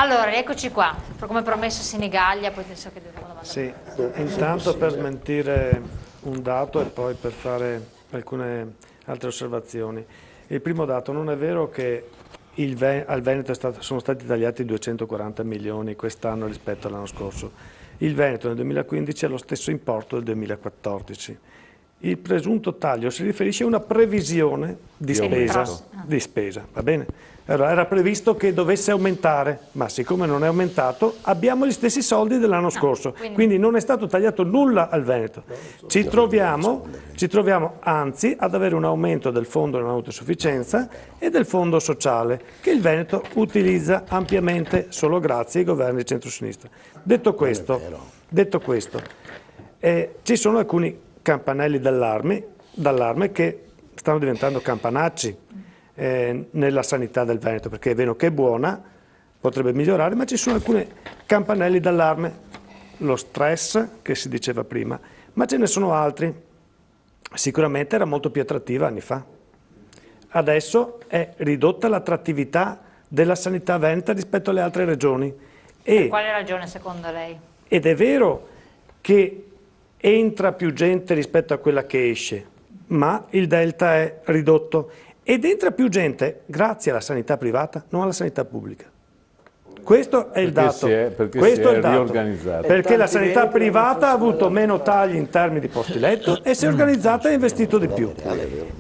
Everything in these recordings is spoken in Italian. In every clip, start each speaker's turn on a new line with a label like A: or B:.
A: Allora, rieccoci qua, come promesso Senigallia, poi penso che dobbiamo domandare.
B: Sì, intanto per smentire un dato e poi per fare alcune altre osservazioni. Il primo dato, non è vero che al Veneto sono stati tagliati 240 milioni quest'anno rispetto all'anno scorso. Il Veneto nel 2015 ha lo stesso importo del 2014. Il presunto taglio si riferisce a una previsione di spesa, va bene? Allora, era previsto che dovesse aumentare, ma siccome non è aumentato, abbiamo gli stessi soldi dell'anno scorso, quindi non è stato tagliato nulla al Veneto. Ci troviamo anzi ad avere un aumento del fondo non autosufficienza e del fondo sociale, che il Veneto utilizza ampiamente solo grazie ai governi di centrosinistra. Detto questo, ci sono alcuni campanelli d'allarme che stanno diventando campanacci nella sanità del Veneto, perché è vero che è buona, potrebbe migliorare, ma ci sono alcuni campanelli d'allarme, lo stress che si diceva prima, ma ce ne sono altri. Sicuramente era molto più attrattiva anni fa. Adesso è ridotta l'attrattività della sanità veneta rispetto alle altre regioni.
A: Per quale ragione secondo lei?
B: Ed è vero che entra più gente rispetto a quella che esce, ma il delta è ridotto ed entra più gente grazie alla sanità privata, non alla sanità pubblica. Questo è il dato. Questo è il dato. Perché la sanità privata ha avuto meno tagli in termini di posti letto e si è organizzata e ha investito di più.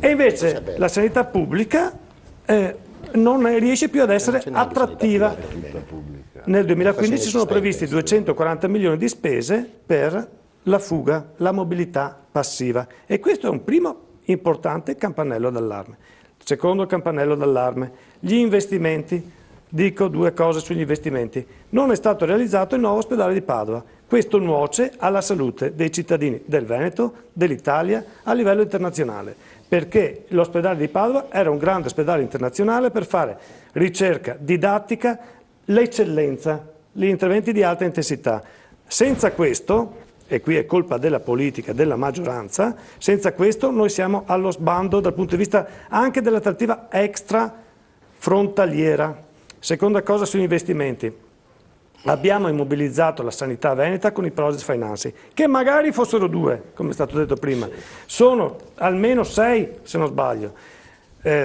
B: E invece la sanità pubblica non riesce più ad essere attrattiva. Nel 2015 sono previsti 240 milioni di spese per la fuga, la mobilità passiva. E questo è un primo importante campanello d'allarme. Secondo campanello d'allarme, gli investimenti. Dico due cose sugli investimenti. Non è stato realizzato il nuovo ospedale di Padova. Questo nuoce alla salute dei cittadini del Veneto, dell'Italia, a livello internazionale. Perché l'ospedale di Padova era un grande ospedale internazionale per fare ricerca didattica, l'eccellenza, gli interventi di alta intensità. Senza questo, e qui è colpa della politica, della maggioranza, senza questo noi siamo allo sbando dal punto di vista anche dell'attrattiva extra frontaliera. Seconda cosa sugli investimenti. Abbiamo immobilizzato la sanità veneta con i project financing, che magari fossero 2, come è stato detto prima. Sono almeno 6, se non sbaglio.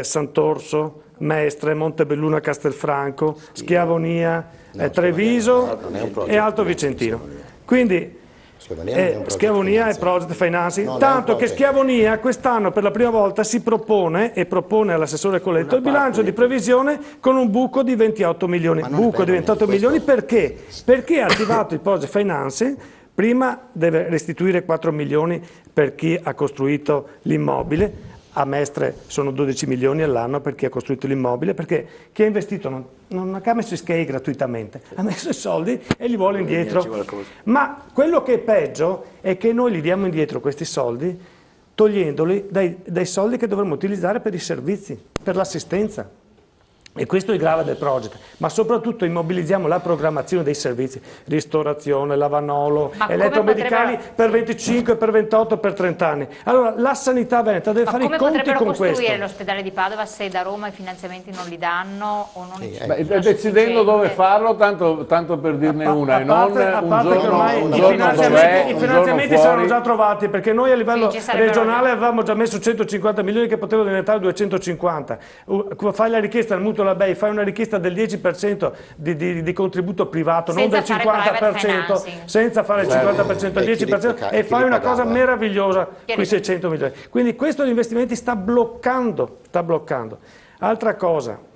B: Sant'Orso, Mestre, Montebelluna, Castelfranco, Schiavonia, Treviso e Alto Vicentino. Quindi Schiavonia e project financing, tanto che Schiavonia quest'anno per la prima volta si propone e propone all'assessore Coletto il bilancio di previsione con un buco di 28 milioni. Buco di 28 milioni perché? Perché ha attivato il project financing, prima deve restituire 4 milioni per chi ha costruito l'immobile, a Mestre sono 12 milioni all'anno per chi ha costruito l'immobile, perché chi ha investito non ha messo i SCAI gratuitamente, ha messo i soldi e li vuole indietro. Ma quello che è peggio è che noi gli diamo indietro questi soldi togliendoli dai soldi che dovremmo utilizzare per i servizi, per l'assistenza. E questo è il grave del project, ma soprattutto immobilizziamo la programmazione dei servizi, ristorazione, lavanolo, elettromedicali per 25, per 28, per 30 anni. Allora la sanità veneta deve fare i conti con questo. Ma come potrebbero costruire
A: l'ospedale di Padova se da Roma i finanziamenti non li danno o non
C: decidendo dove farlo, tanto per dirne una, e non un giorno dov'è,
B: i finanziamenti saranno già trovati, perché noi a livello regionale avevamo già messo 150 milioni che potevano diventare 250. Fai la richiesta al mutuo la BEI, fai una richiesta del 10% di contributo privato, non del 50%, senza fare il 50%, il 10%, e fai una cosa meravigliosa con i 600 milioni. Quindi questo gli investimenti sta bloccando. Altra cosa.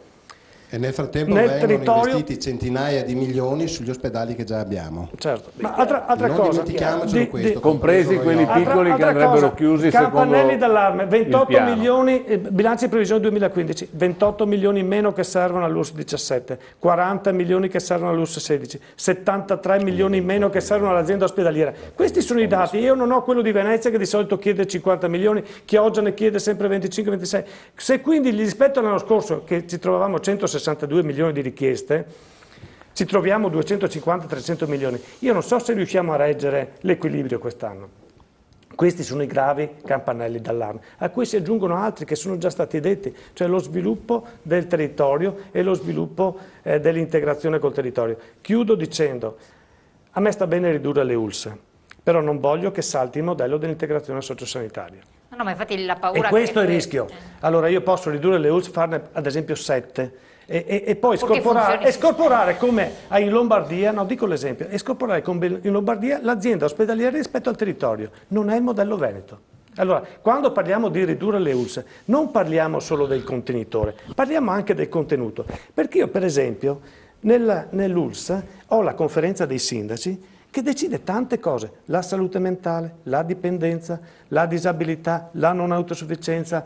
D: E nel frattempo vengono investiti centinaia di milioni sugli ospedali che già abbiamo.
B: Certo, ma altra
D: non
B: cosa,
D: dimentichiamocelo questo,
C: compresi quelli piccoli che andrebbero chiusi
B: campanelli d'allarme, 28 milioni, bilancio di previsione 2015, 28 milioni in meno che servono all'URSS 17, 40 milioni che servono all'URSS 16, 73 milioni in meno che servono all'azienda ospedaliera. Questi sono i dati, io non ho quello di Venezia che di solito chiede 50 milioni, Chioggia ne chiede sempre 25-26. Se quindi rispetto all'anno scorso che ci trovavamo 162 milioni di richieste, ci troviamo 250-300 milioni. Io non so se riusciamo a reggere l'equilibrio quest'anno. Questi sono i gravi campanelli d'allarme, a cui si aggiungono altri che sono già stati detti, cioè lo sviluppo del territorio e lo sviluppo dell'integrazione col territorio. Chiudo dicendo, a me sta bene ridurre le ULSS, però non voglio che salti il modello dell'integrazione sociosanitaria.
A: No, ma infatti la paura
B: E questo
A: che...
B: è il rischio. Allora io posso ridurre le ULSS, farne ad esempio 7, e poi scorporare come in Lombardia, no dico l'esempio, e scorporare come in Lombardia l'azienda ospedaliera rispetto al territorio. Non è il modello veneto. Allora, quando parliamo di ridurre le ULSS, non parliamo solo del contenitore, parliamo anche del contenuto. Perché io, per esempio, nell'ULSS ho la conferenza dei sindaci che decide tante cose, la salute mentale, la dipendenza, la disabilità, la non autosufficienza,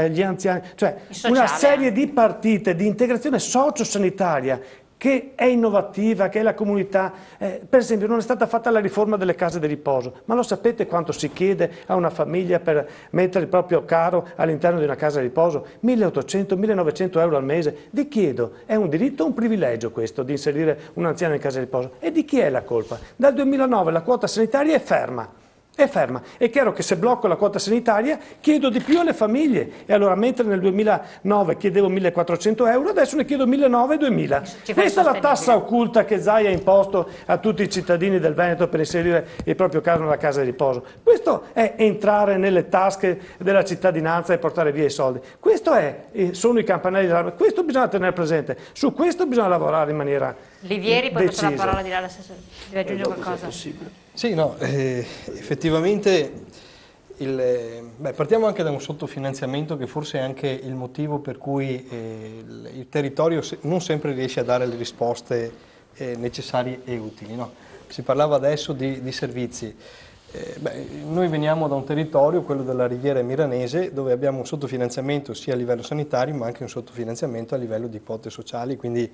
B: gli anziani, cioè una serie di partite di integrazione sociosanitaria che è innovativa, che è la comunità. Per esempio non è stata fatta la riforma delle case di riposo, ma lo sapete quanto si chiede a una famiglia per mettere il proprio caro all'interno di una casa di riposo? 1.800-1.900 euro al mese. Vi chiedo, è un diritto o un privilegio questo di inserire un anziano in casa di riposo? E di chi è la colpa? Dal 2009 la quota sanitaria è ferma. È ferma. È chiaro che se blocco la quota sanitaria chiedo di più alle famiglie e allora mentre nel 2009 chiedevo 1.400 euro adesso ne chiedo 1.900 e 2.000. Questa è la tassa occulta che Zaia ha imposto a tutti i cittadini del Veneto per inserire il proprio caro nella casa di riposo. Questo è entrare nelle tasche della cittadinanza e portare via i soldi. Questo sono i campanelli d'allarme. Questo bisogna tenere presente. Su questo bisogna lavorare in maniera
A: Livieri, poi
B: decisa.
A: la parola di l'assessore. Deve aggiungere qualcosa?
E: Sì, no, effettivamente partiamo anche da un sottofinanziamento che forse è anche il motivo per cui il territorio non sempre riesce a dare le risposte necessarie e utili. No? Si parlava adesso di servizi. Noi veniamo da un territorio, quello della Riviera Milanese, dove abbiamo un sottofinanziamento sia a livello sanitario ma anche un sottofinanziamento a livello di quote sociali, quindi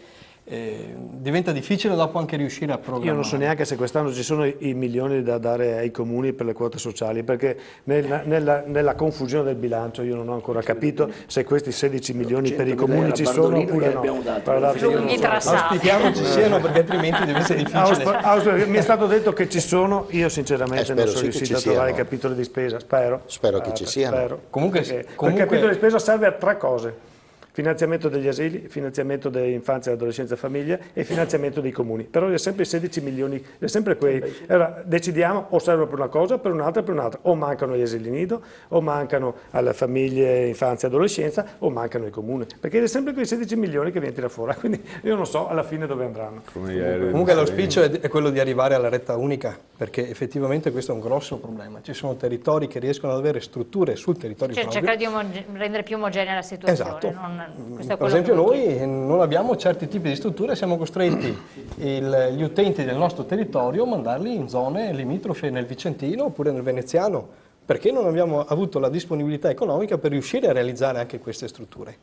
E: diventa difficile dopo anche riuscire a programmare.
B: Io non so neanche se quest'anno ci sono i milioni da dare ai comuni per le quote sociali, perché nella confusione del bilancio io non ho ancora capito se questi 16 milioni per i comuni ci sono oppure no.
E: Auspichiamo ci siano perché altrimenti diventa difficile.
B: Mi è stato detto che ci sono, io sinceramente non sono riuscito a trovare i capitoli di spesa, spero che ci siano. Comunque il capitolo di spesa serve a 3 cose. Finanziamento degli asili, finanziamento dell'infanzia, adolescenza e famiglia e finanziamento dei comuni. Però è sempre 16 milioni, è sempre quei. Allora decidiamo o servono per una cosa, o per un'altra. O mancano gli asili nido, o mancano alle famiglie, infanzia e adolescenza, o mancano i comuni. Perché è sempre quei 16 milioni che viene tirato fuori. Quindi io non so alla fine dove andranno.
E: Comunque l'auspicio è quello di arrivare alla retta unica, perché effettivamente questo è un grosso problema. Ci sono territori che riescono ad avere strutture sul territorio proprio.
A: Cercare di rendere più omogenea la situazione.
E: Esatto. Per esempio noi non abbiamo certi tipi di strutture, siamo costretti gli utenti del nostro territorio a mandarli in zone limitrofe nel Vicentino oppure nel Veneziano, perché non abbiamo avuto la disponibilità economica per riuscire a realizzare anche queste strutture.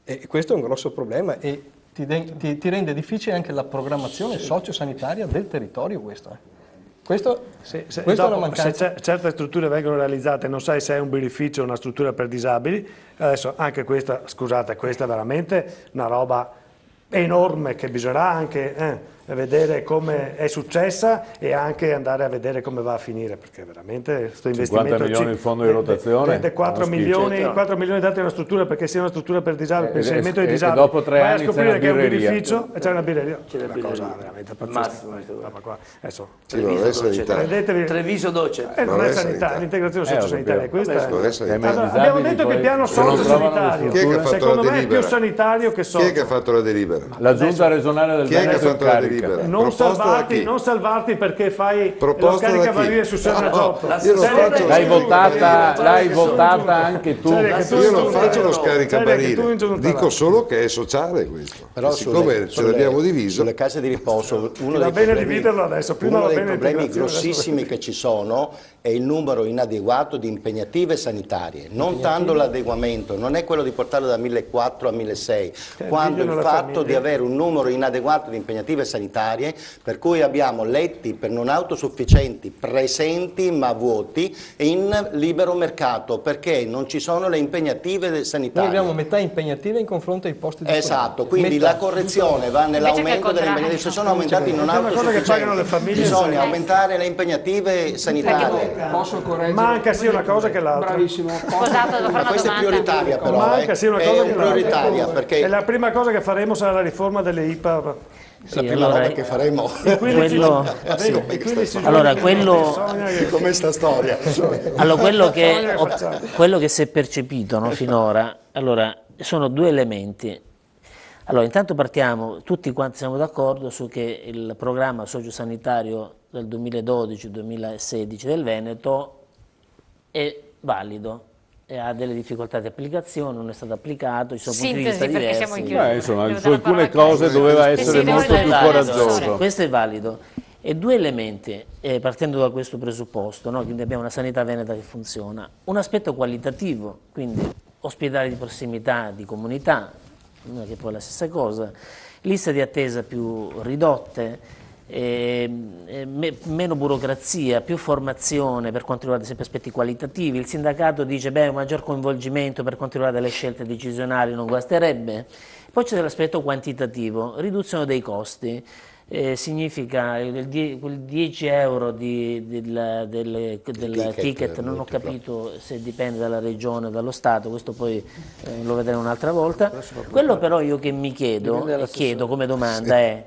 E: E questo è un grosso problema e ti rende difficile anche la programmazione sociosanitaria del territorio questo. Questo è una mancanza.
B: Se certe strutture vengono realizzate, non sai se è un birrificio o una struttura per disabili, adesso anche questa, scusate, questa è veramente una roba enorme che bisognerà anche vedere come è successa e anche andare a vedere come va a finire, perché veramente questo investimento
C: 50 milioni il fondo di rotazione
B: 4 milioni dati a una struttura perché sia una struttura per disabili, per inserimento di disabili,
C: dopo 3 anni
B: vai a scoprire che è un
C: birreria.
B: birrificio e c'è una birreria, una cosa veramente pazzesca.
F: Treviso Doce.
B: Non è sanità, l'integrazione sociosanitaria, questa è. Abbiamo detto che il piano
C: se non
B: sociosanitario,
G: Chi è che ha fatto
B: secondo
G: la
B: me è più
G: delibera?
B: sanitario che
G: Chi
B: socio.
G: è che ha fatto la delibera?
C: La giunta regionale del
G: Chi è che ha
C: Veneto
G: fatto la delibera?
B: Non salvarti perché fai lo
G: Proposta da chi?
B: scaricabarile su Serragiotto.
G: Io non faccio
C: L'hai votata anche tu.
G: Io non faccio lo scaricabarile, dico solo che è sociale questo.
H: Però
G: siccome ce l'abbiamo diviso.
H: Sulle case di riposo, uno
B: va
H: dei
B: bene dividerlo adesso,
H: uno dei problemi grossissimi che ci sono è il numero inadeguato di impegnative sanitarie, non tanto l'adeguamento, non è quello di portarlo da 1.400 a 1.600, quanto il fatto di avere un numero inadeguato di impegnative sanitarie sanitarie, per cui abbiamo letti per non autosufficienti presenti ma vuoti in libero mercato, perché non ci sono le impegnative sanitarie.
E: Noi abbiamo metà impegnative in confronto ai posti disponibili.
H: Esatto, quindi la correzione va nell'aumento delle impegnative. Se sono aumentati non autosufficienti, bisogna aumentare le impegnative sanitarie.
C: Posso correggere?
B: Manca sia una cosa che l'altra.
C: Bravissimo.
A: Scusate, devo fare una
H: Questa è
A: domanda.
H: prioritaria però,
B: Manca sia una cosa che l'altra.
H: prioritaria perché
B: E la prima cosa che faremo sarà la riforma delle IPA.
H: è la prima roba che faremo.
I: Allora, quello
H: Com'è sta storia?
I: Allora, quello che si è percepito, no, finora, allora, sono due elementi. Allora, intanto partiamo, tutti quanti siamo d'accordo su che il programma sociosanitario del 2012-2016 del Veneto è valido e ha delle difficoltà di applicazione, non è stato applicato, ci sono punti di vista
A: perché
I: diversi.
A: siamo in chiusura.
C: Insomma, su alcune cose doveva essere molto più coraggioso.
I: Questo è valido. E due elementi, partendo da questo presupposto, no? Quindi abbiamo una sanità veneta che funziona, un aspetto qualitativo, quindi ospedali di prossimità, di comunità, non è che poi è la stessa cosa, liste di attesa più ridotte, meno burocrazia, più formazione per quanto riguarda sempre aspetti qualitativi. Il sindacato dice un maggior coinvolgimento per quanto riguarda le scelte decisionali non guasterebbe. Poi c'è l'aspetto quantitativo, riduzione dei costi. Significa quel 10 euro del ticket, non ho capito se dipende dalla regione o dallo Stato, questo poi lo vedremo un'altra volta. Quello però io che mi chiedo, come domanda è,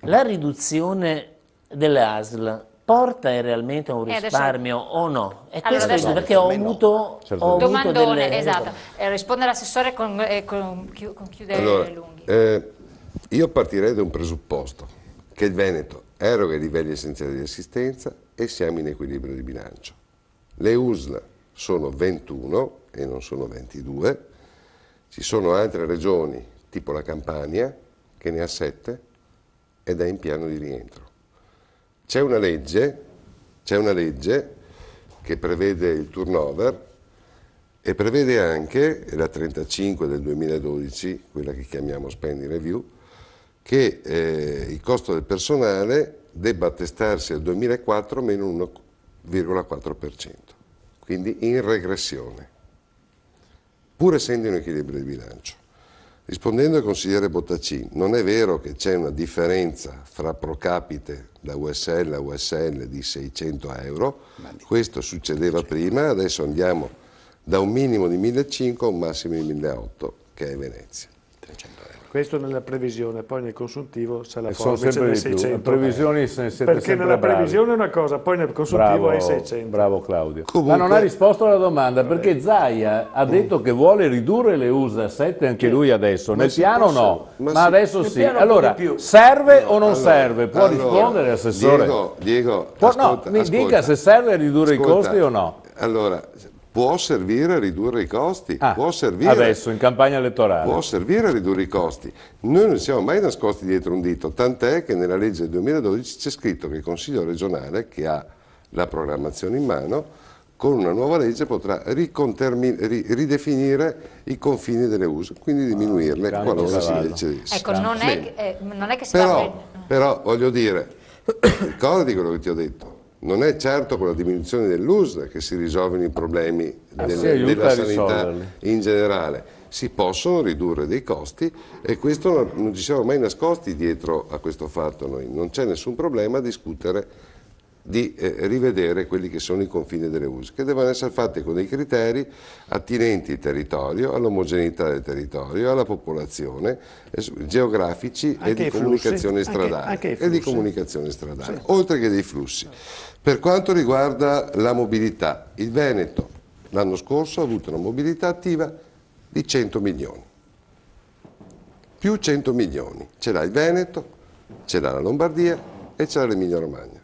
I: la riduzione delle ASL porta realmente a un risparmio o no? E
A: Allora,
I: questo perché ho avuto
A: Domandone,
I: delle...
A: esatto. Risponde l'assessore con chiudere
G: Allora,
A: lunghi.
G: io partirei da un presupposto, che il Veneto eroga i livelli essenziali di assistenza e siamo in equilibrio di bilancio. Le USL sono 21 e non sono 22, ci sono altre regioni, tipo la Campania, che ne ha 7 ed è in piano di rientro. C'è una legge che prevede il turnover e prevede anche, la 35 del 2012, quella che chiamiamo spending review, che il costo del personale debba attestarsi al 2004 meno 1,4%, quindi in regressione, pur essendo in equilibrio di bilancio. Rispondendo al consigliere Bottacin, non è vero che c'è una differenza fra pro capite da USL a USL di 600 euro, questo succedeva prima, adesso andiamo da un minimo di 1.500 a un massimo di 1.800, che è Venezia. 300 euro.
B: Questo nella previsione, poi nel consuntivo se la
C: sono
B: forma
C: sempre
B: dei
C: di più.
B: 600.
C: Le previsioni siete
B: perché
C: sempre
B: nella
C: bravi.
B: previsione è una cosa, poi nel consuntivo è 600.
C: Bravo Claudio.
G: Comunque,
C: ma non ha risposto alla domanda, perché Zaia ha detto che vuole ridurre le USA a 7 anche lui adesso. Nel piano no, ma adesso sì. Allora, serve o non serve? Può rispondere, Assessore?
G: Diego,
C: mi dica se serve a ridurre i costi o no.
G: Allora, può servire a ridurre i costi, può servire,
C: adesso in campagna elettorale.
G: Può servire a ridurre i costi. Noi non siamo mai nascosti dietro un dito, tant'è che nella legge del 2012 c'è scritto che il Consiglio regionale, che ha la programmazione in mano, con una nuova legge potrà ridefinire i confini delle USA, quindi diminuirle qualora si decidesse.
A: Ecco, non è che si va
G: però voglio dire, ricordati quello che ti ho detto. Non è certo con la diminuzione dell'USL che si risolvono i problemi della sanità in generale, si possono ridurre dei costi e questo non ci siamo mai nascosti dietro a questo fatto noi, non c'è nessun problema a discutere di rivedere quelli che sono i confini delle USL, che devono essere fatti con dei criteri attinenti al territorio, all'omogeneità del territorio, alla popolazione, geografici e di comunicazione stradale,
B: Sì.
G: oltre che dei flussi. Per quanto riguarda la mobilità, il Veneto l'anno scorso ha avuto una mobilità attiva di 100 milioni, più 100 milioni, ce l'ha il Veneto, ce l'ha la Lombardia e ce l'ha l'Emilia Romagna.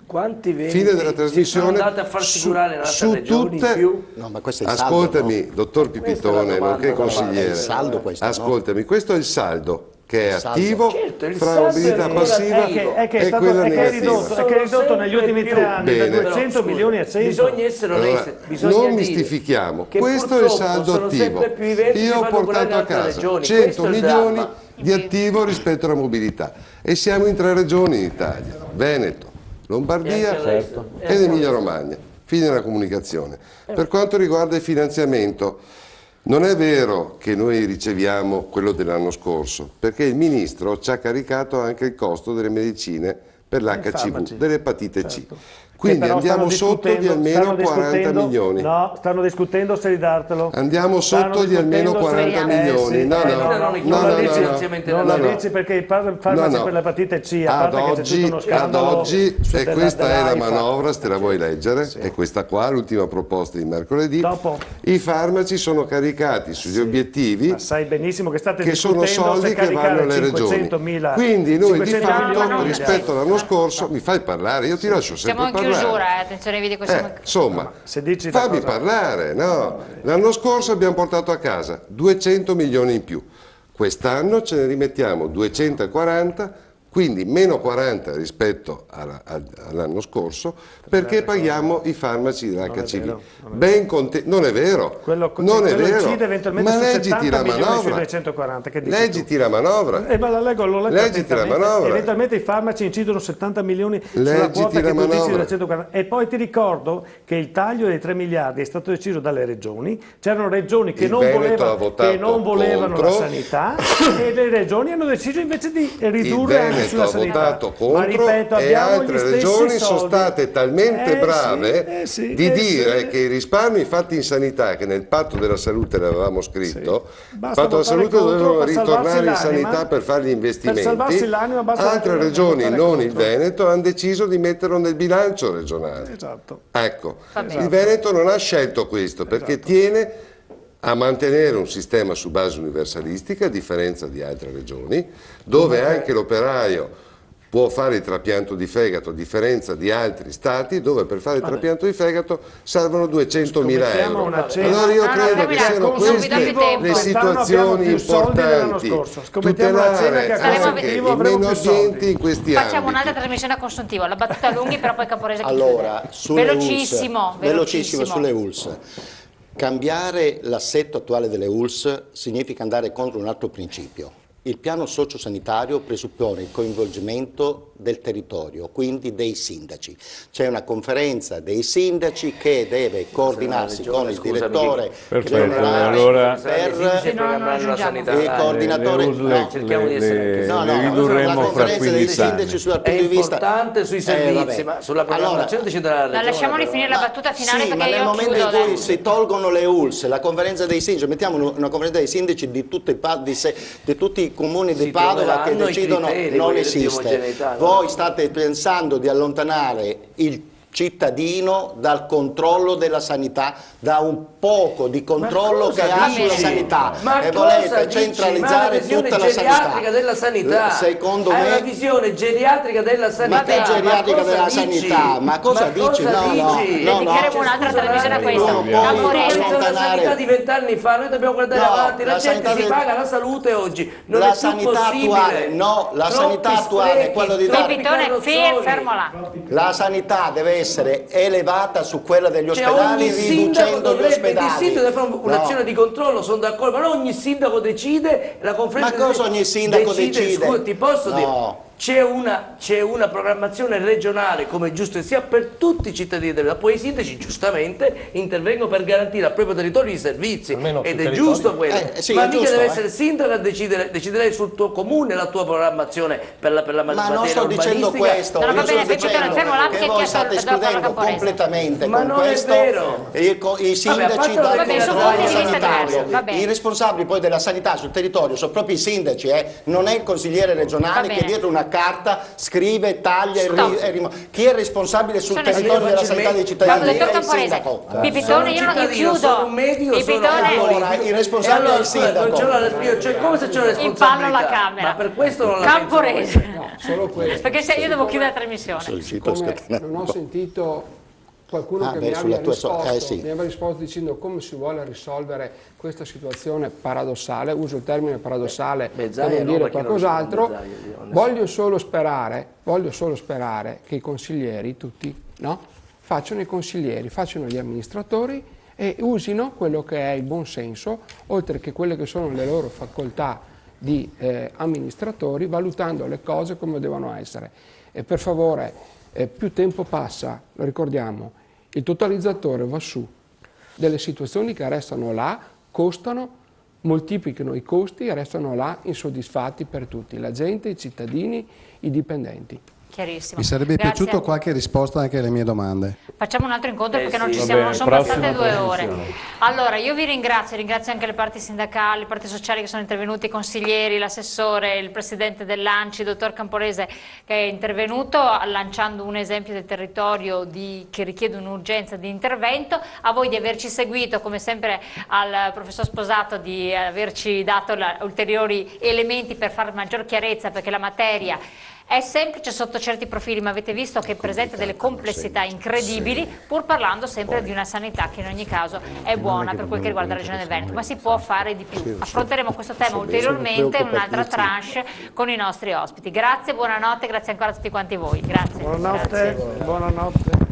F: Quanti
G: Fine della trasmissione,
F: sono andati a far figurare un'altra regione in più?
H: No, ma questo è il
G: ascoltami,
H: saldo, no?
G: dottor Pipitone, nonché consigliere,
H: È il saldo questo,
G: ascoltami, questo è il saldo che è attivo,
F: Certo, il
G: fra
F: saldo
G: mobilità
F: è
G: passiva
B: è che
G: e
B: è ridotto negli ultimi 3 anni da 200 milioni a 100.
F: Bisogna essere onesti, bisogna
G: non
F: dire
G: mistifichiamo,
F: che
G: questo è il
F: purtroppo
G: saldo
F: sono
G: attivo.
F: sempre più i vertici
G: Io ho
F: fanno
G: portato
F: curare
G: a
F: altre
G: casa
F: regioni,
G: 100
F: questo è il
G: milioni
F: dramma.
G: di attivo rispetto alla mobilità e siamo in 3 regioni in Italia, Veneto, Lombardia ed Emilia Romagna. Fine la comunicazione. Per quanto riguarda il finanziamento, non è vero che noi riceviamo quello dell'anno scorso, perché il Ministro ci ha caricato anche il costo delle medicine per l'HCV, dell'epatite C. Quindi andiamo sotto di almeno 40 milioni.
B: No, stanno discutendo se ridartelo.
G: Andiamo sotto di almeno 40 milioni.
B: Sì,
G: non
B: la dici perché i farmaci per l'epatite C, a parte che c'è tutto uno
G: ad
B: scandalo.
G: oggi, e questa è la manovra, se la vuoi leggere, è questa qua, l'ultima proposta di mercoledì.
B: Dopo.
G: I farmaci sono caricati sugli obiettivi,
B: Ma sai benissimo che state
G: che sono
B: discutendo
G: soldi
B: se
G: che vanno alle regioni.
B: 500.000.
G: Quindi noi di
B: 500.000
G: fatto, rispetto all'anno scorso, mi fai parlare, io ti lascio sempre
A: Siamo in
G: parlare.
A: chiusura, attenzione, vedi che siamo...
G: Insomma,
B: Se dici
G: fammi parlare, no? L'anno scorso abbiamo portato a casa 200 milioni in più, quest'anno ce ne rimettiamo 240, quindi meno 40 rispetto all'anno scorso, perché paghiamo i farmaci dell'HCV. Non è vero, non è vero, ma leggiti la manovra.
B: 240, che dici
G: Leggiti la manovra.
B: Ma la leggo, l'ho letta
G: Leggiti la manovra.
B: Eventualmente i farmaci incidono 70 milioni sulla
G: Leggiti
B: quota che
G: la
B: tu dici
G: manovra.
B: 240. E poi ti ricordo che il taglio dei 3 miliardi è stato deciso dalle regioni. C'erano regioni che
G: Il
B: non
G: Veneto ha
B: volevano
G: votato
B: la
G: contro.
B: sanità e le regioni hanno deciso invece di ridurre anche
G: Il
B: sulla
G: Veneto ha
B: sanità.
G: votato contro,
B: Ma ripeto,
G: e
B: abbiamo
G: altre
B: gli stessi
G: regioni sono
B: soldi.
G: state talmente brave di dire che i risparmi fatti in sanità, che nel patto della salute l'avevamo scritto, il patto della salute dovevano ritornare in sanità per fare gli investimenti, altre regioni, non il Veneto, hanno deciso di metterlo nel bilancio regionale.
B: Esatto.
G: Ecco, il Veneto non ha scelto questo perché tiene a mantenere un sistema su base universalistica, a differenza di altre regioni, dove anche l'operaio può fare il trapianto di fegato, a differenza di altri stati dove per fare il trapianto di fegato servono 200.000 euro. Allora io credo che siano queste le situazioni importanti, tutelare anche i meno abbienti in questi anni.
A: Facciamo un'altra trasmissione a consuntivo, la battuta Lunghi, però poi Caporese che
H: Allora,
A: chiude. Velocissimo.
H: sulle ULS. Cambiare l'assetto attuale delle ULS significa andare contro un altro principio. Il piano sociosanitario presuppone il coinvolgimento del territorio, quindi dei sindaci. C'è una conferenza dei sindaci che deve coordinarsi con il direttore generale il coordinatore.
F: Cerchiamo di essere
C: le ridurremo
H: la
C: fra
H: conferenza
C: 15
H: dei sindaci sul punto
F: è
H: di vista
F: importante sui servizi, ma sulla programmazione deciderà la regione.
A: Lasciamoli finire la battuta finale
H: sì,
A: perché
H: ma nel
A: io
H: momento
A: chiudo.
H: in cui si tolgono le ULS, la conferenza dei sindaci, mettiamo una conferenza dei sindaci di tutti i comuni di Padova che decidono, non esiste. Voi state pensando di allontanare il cittadino dal controllo della sanità, da un poco di controllo che ha sulla sanità, e volete centralizzare tutta la sanità.
F: Della sanità.
H: Secondo me
F: è una visione geriatrica della sanità.
H: Ma che geriatrica della sanità? Ma cosa dici? No.
A: Dedicheremo un'altra trasmissione a questo.
F: La sanità di 20 anni fa, noi dobbiamo guardare avanti, la gente si paga la salute oggi, non è più possibile.
H: La sanità attuale è quella di
A: Pipitone, fermo là.
H: La sanità deve essere elevata su quella degli ospedali, riducendo gli ospedali.
F: Il sindaco deve fare un'azione di controllo, sono d'accordo, ma non ogni sindaco decide, la conferenza.
H: Ma cosa ogni sindaco decide?
F: Scusa, ti posso dire? C'è una programmazione regionale, come è giusto che sia, per tutti i cittadini della. Poi i sindaci giustamente intervengono per garantire al proprio territorio i servizi, ed è giusto quello. Ma mica deve essere il sindaco a decidere sul tuo comune la tua programmazione per la materia urbanistica.
H: Ma non sto dicendo questo,
A: no, va bene,
H: che voi state escludendo completamente
F: ma
H: con
F: non
H: questo
F: è vero.
H: I sindaci dal controllo sanitario.
A: Va bene.
H: I responsabili poi della sanità sul territorio sono proprio i sindaci, non è il consigliere regionale che dietro una carta scrive, taglia e rimuove. Chi è responsabile sul territorio della sanità dei cittadini è il sindaco.
A: Pipitone, io non chiudo.
H: Allora, il responsabile è il sindaco.
F: Come se c'è una responsabilità?
A: Impallo la Camera.
F: Ma per questo non la
A: Camporese.
J: Solo questo.
A: Perché se io devo chiudere la trasmissione.
J: Come non ho sentito qualcuno che mi abbia risposto dicendo come si vuole risolvere questa situazione paradossale, uso il termine paradossale per non dire qualcos'altro. Voglio solo sperare che i consiglieri tutti, no? Facciano i consiglieri, facciano gli amministratori e usino quello che è il buon senso, oltre che quelle che sono le loro facoltà di amministratori, valutando le cose come devono essere. E per favore, più tempo passa, lo ricordiamo, il totalizzatore va su, delle situazioni che restano là, costano, moltiplicano i costi e restano là insoddisfatti per tutti, la gente, i cittadini, i dipendenti.
A: Chiarissimo.
D: Mi sarebbe piaciuto qualche risposta anche alle mie domande.
A: Facciamo un altro incontro perché non ci siamo, non sono passate 2 ore. Allora, io vi ringrazio anche le parti sindacali, le parti sociali che sono intervenuti, i consiglieri, l'assessore, il presidente dell'ANCI, il dottor Camporese, che è intervenuto lanciando un esempio del territorio che richiede un'urgenza di intervento. A voi di averci seguito, come sempre al professor Sposato di averci dato ulteriori elementi per fare maggior chiarezza, perché la materia è semplice sotto certi profili, ma avete visto che presenta delle complessità incredibili, pur parlando sempre di una sanità che in ogni caso è buona per quel che riguarda la Regione del Veneto, ma si può fare di più. Affronteremo questo tema ulteriormente in un'altra tranche con i nostri ospiti. Grazie, buonanotte, grazie ancora a tutti quanti voi. Grazie.
B: Buonanotte. Buonanotte.